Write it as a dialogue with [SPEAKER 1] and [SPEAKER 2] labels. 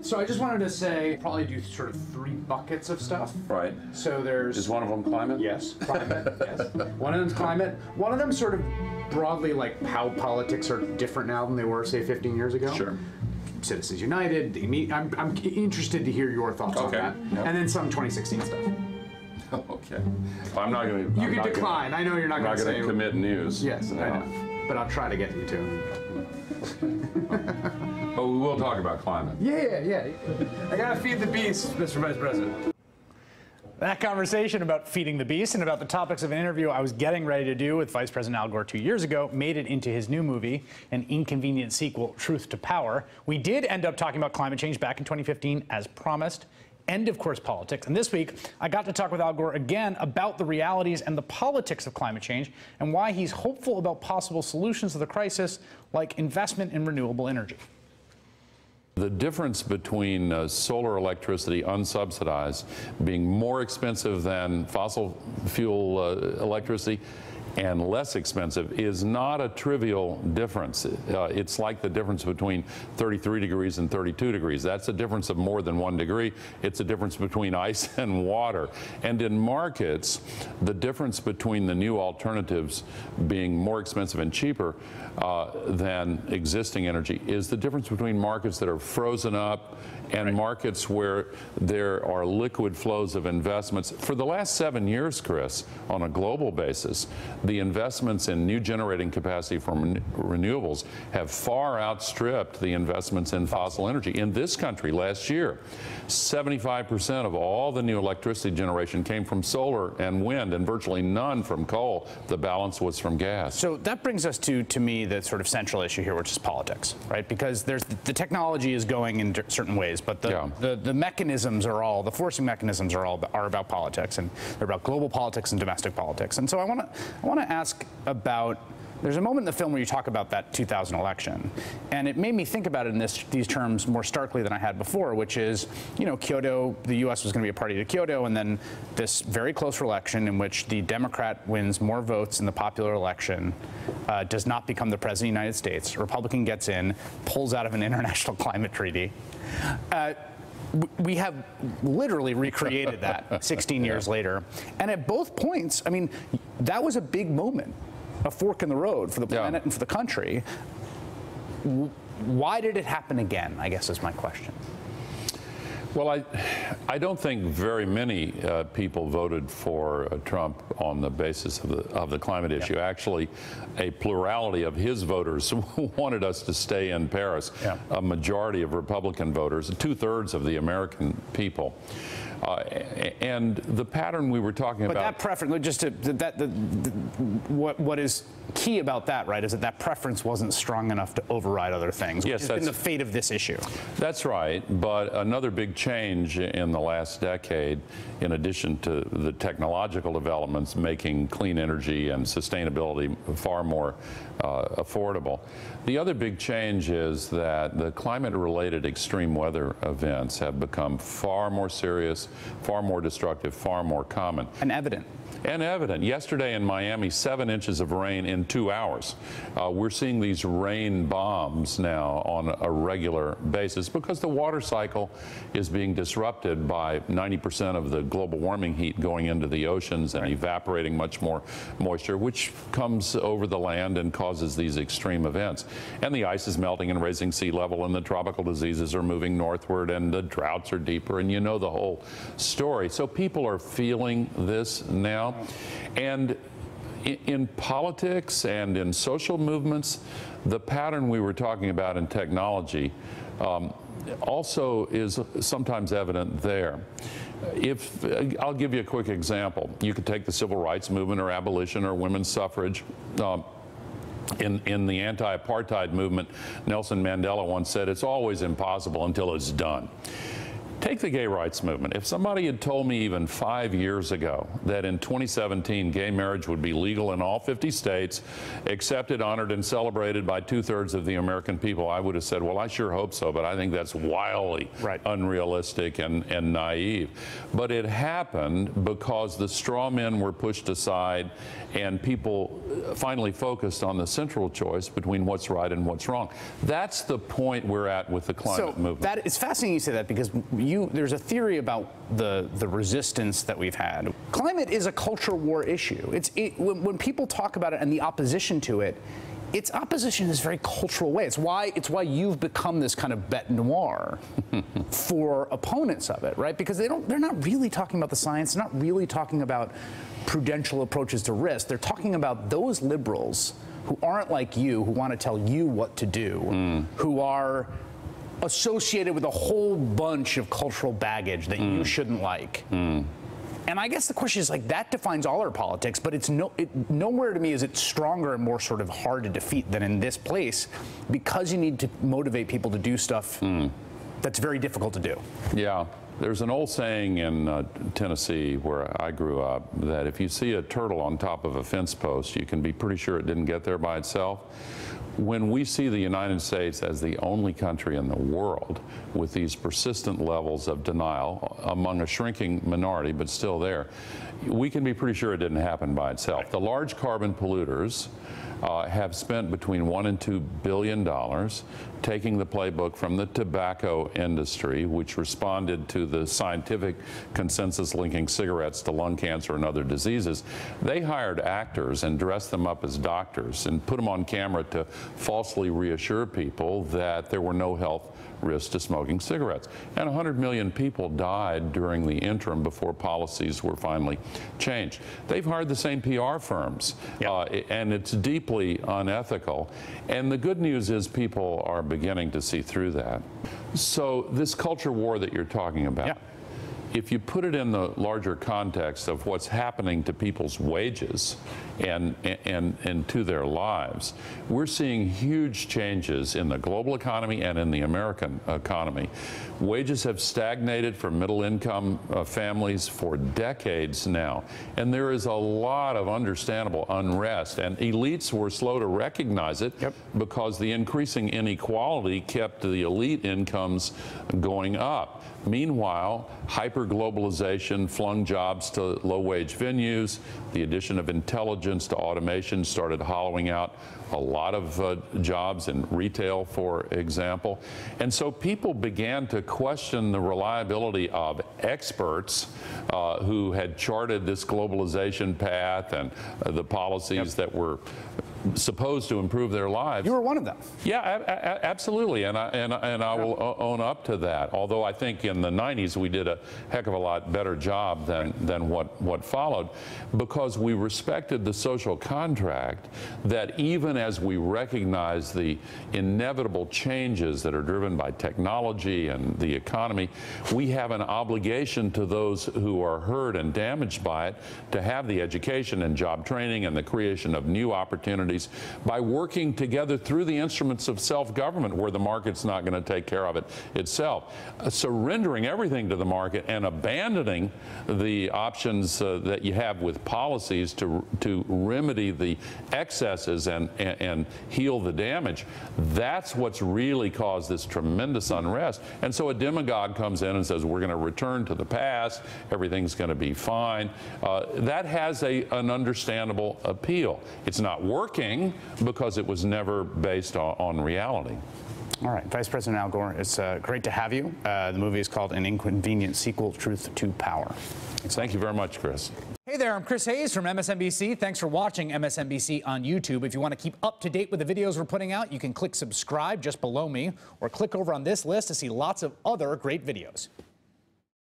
[SPEAKER 1] So I just wanted to say, probably do sort of 3 buckets of stuff.
[SPEAKER 2] Right.
[SPEAKER 1] So there's...
[SPEAKER 2] Is one of them climate?
[SPEAKER 1] Yes, climate, yes. One of them's climate. One of them sort of broadly like how politics are different now than they were, say, 15 years ago.
[SPEAKER 2] Sure.
[SPEAKER 1] Citizens United, I'm interested to hear your thoughts on that.
[SPEAKER 2] Yep.
[SPEAKER 1] And then some 2016 stuff.
[SPEAKER 2] Okay. Well, I'm not going to...
[SPEAKER 1] You can decline. I know you're not going to say...
[SPEAKER 2] I'm not going to commit news.
[SPEAKER 1] Yes, I know. But I'll try to get you to.
[SPEAKER 2] But we will talk about climate.
[SPEAKER 1] Yeah. I gotta feed the beast, Mr. Vice President.
[SPEAKER 3] That conversation about feeding the beast and about the topics of an interview I was getting ready to do with Vice President Al Gore 2 years ago made it into his new movie, an inconvenient sequel, Truth to Power. We did end up talking about climate change back in 2015 as promised, and of course politics. And this week, I got to talk with Al Gore again about the realities and the politics of climate change and why he's hopeful about possible solutions to the crisis, like investment in renewable energy.
[SPEAKER 2] The difference between solar electricity unsubsidized being more expensive than fossil fuel electricity and less expensive is not a trivial difference. It's like the difference between 33 degrees and 32 degrees. That's a difference of more than 1 degree. It's a difference between ice and water. And in markets, the difference between the new alternatives being more expensive and cheaper than existing energy is the difference between markets that are frozen up and markets where there are liquid flows of investments. For the last 7 years, Chris, on a global basis, the investments in new generating capacity from renewables have far outstripped the investments in fossil energy. In this country last year, 75% of all the new electricity generation came from solar and wind and virtually none from coal. The balance was from gas.
[SPEAKER 3] So that brings us to me, the sort of central issue here, which is politics, right? Because there's the technology is going in certain ways, but the mechanisms are all, the forcing mechanisms are about politics, and they're about global politics and domestic politics. And so I want to ask about, there's a moment in the film where you talk about that 2000 election, and it made me think about it in these terms more starkly than I had before, which is, you know, Kyoto, the U.S. was going to be a party to Kyoto, and then this very close election in which the Democrat wins more votes in the popular election, does not become the president of the United States. A Republican gets in, pulls out of an international climate treaty. We have literally recreated that 16 years later. And at both points, I mean, that was a big moment, a fork in the road for the planet and for the country. Why did it happen again, I guess is my question.
[SPEAKER 2] Well, I don't think very many people voted for Trump on the basis of the climate issue. Actually, a plurality of his voters wanted us to stay in Paris. A majority of Republican voters, 2/3 of the American people. And the pattern we were talking about.
[SPEAKER 3] But that preference, just to what is key about that, right, is that preference wasn't strong enough to override other things.
[SPEAKER 2] Yes,
[SPEAKER 3] which has been the fate of this issue.
[SPEAKER 2] That's right. But another big change in the last decade, in addition to the technological developments making clean energy and sustainability far more affordable, the other big change is that the climate-related extreme weather events have become far more serious, far more destructive, far more common.
[SPEAKER 3] And evident.
[SPEAKER 2] And evident. Yesterday in Miami, 7 inches of rain in 2 hours. We're seeing these rain bombs now on a regular basis because the water cycle is being disrupted by 90% of the global warming heat going into the oceans and evaporating much more moisture, which comes over the land and causes these extreme events. And the ice is melting and raising sea level, and the tropical diseases are moving northward, and the droughts are deeper, and you know the whole story. So people are feeling this now. And in politics and in social movements, the pattern we were talking about in technology also is sometimes evident there. I'll give you a quick example. You could take the civil rights movement or abolition or women's suffrage. In the anti-apartheid movement, Nelson Mandela once said, "It's always impossible until it's done." Take the gay rights movement. If somebody had told me even 5 years ago that in 2017 gay marriage would be legal in all 50 states, accepted, honored, and celebrated by 2/3 of the American people, I would have said, well, I sure hope so, but I think that's wildly unrealistic and naive. But it happened because the straw men were pushed aside and people finally focused on the central choice between what's right and what's wrong. That's the point we're at with the climate movement.
[SPEAKER 3] It's fascinating you say that, because there's a theory about the resistance that we've had. Climate is a culture war issue. When people talk about it and the opposition to it, its opposition is a very cultural way. It's why you've become this kind of bête noire for opponents of it, right? Because they're not really talking about the science, they're not really talking about prudential approaches to risk. They're talking about those liberals who aren't like you, who want to tell you what to do, who are associated with a whole bunch of cultural baggage that you shouldn't like. And I guess the question is, like, that defines all our politics, but nowhere to me is it stronger and more sort of hard to defeat than in this place, because you need to motivate people to do stuff that's very difficult to do.
[SPEAKER 2] Yeah. There's an old saying in Tennessee, where I grew up, that if you see a turtle on top of a fence post, you can be pretty sure it didn't get there by itself. When we see the United States as the only country in the world with these persistent levels of denial among a shrinking minority, but still there, we can be pretty sure it didn't happen by itself. The large carbon polluters have spent between $1 and $2 billion taking the playbook from the tobacco industry, which responded to the scientific consensus linking cigarettes to lung cancer and other diseases. They hired actors and dressed them up as doctors and put them on camera to falsely reassure people that there were no health risks to smoking cigarettes. And 100 million people died during the interim before policies were finally changed. They've hired the same PR firms, and it's deeply unethical. And the good news is people are beginning to see through that. So this culture war that you're talking about, if you put it in the larger context of what's happening to people's wages and to their lives, we're seeing huge changes in the global economy and in the American economy. Wages have stagnated for middle-income families for decades now, and there is a lot of understandable unrest, and elites were slow to recognize it because the increasing inequality kept the elite incomes going up. Meanwhile, hyper-globalization flung jobs to low-wage venues. The addition of intelligence to automation started hollowing out a lot of jobs in retail, for example. And so people began to question the reliability of experts who had charted this globalization path and the policies that were supposed to improve their lives.
[SPEAKER 3] You were one of them.
[SPEAKER 2] Yeah, absolutely, and I will own up to that. Although I think in the 90s we did a heck of a lot better job than what followed, because we respected the social contract that even as we recognize the inevitable changes that are driven by technology and the economy, we have an obligation to those who are hurt and damaged by it to have the education and job training and the creation of new opportunities by working together through the instruments of self-government, where the market's not going to take care of it itself. Surrendering everything to the market and abandoning the options that you have with policies to remedy the excesses and heal the damage, that's what's really caused this tremendous unrest. And so a demagogue comes in and says, we're going to return to the past, everything's going to be fine. That has an understandable appeal. It's not working because it was never based on reality.
[SPEAKER 3] All right, Vice President Al Gore, it's great to have you. The movie is called An Inconvenient Sequel, Truth to Power.
[SPEAKER 2] Thank you very much, Chris.
[SPEAKER 4] Hey there, I'm Chris Hayes from MSNBC. Thanks for watching MSNBC on YouTube. If you want to keep up to date with the videos we're putting out, you can click subscribe just below me, or click over on this list to see lots of other great videos.